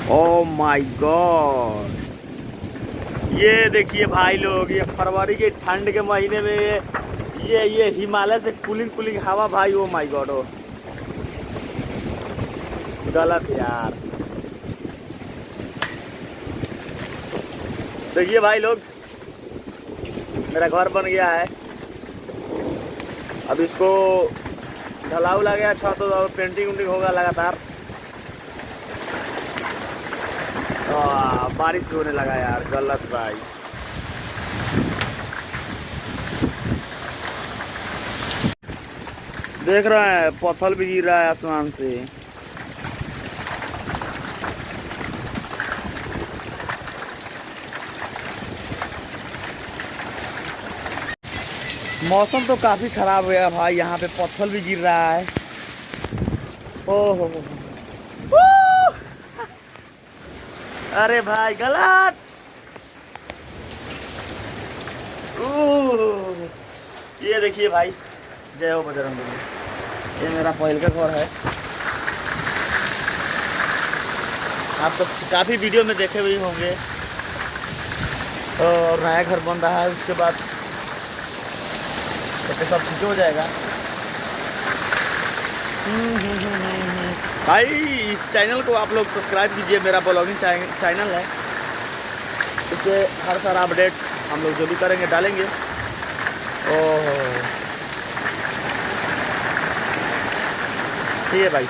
Oh my God, ये देखिए भाई लोग, ये फरवरी के ठंड के महीने में ये हिमालय से कूलिंग कूलिंग हवा भाई। ओ माय गॉड, ओ गलत यार। देखिए भाई लोग, मेरा घर बन गया है। अब इसको ढला उला गया छत, तो पेंटिंग उंटिंग होगा लगातार। बारिश भी होने लगा यार, गलत भाई। देख रहा है पत्थर भी गिर रहा है आसमान से। मौसम तो काफी खराब हो गया भाई, यहाँ पे पत्थर भी गिर रहा है। ओहो, अरे भाई गलत। ये देखिए भाई, जय हो बजरंग। ये मेरा पहल का घर है। आप तो काफ़ी वीडियो में देखे हुए होंगे। और नया घर बन रहा है, उसके बाद तो सब ठीक हो जाएगा। भाई इस चैनल को आप लोग सब्सक्राइब कीजिए, मेरा ब्लॉगिंग चैनल है। इससे हर सारा अपडेट हम लोग जो भी करेंगे डालेंगे। ओह ठीक है भाई।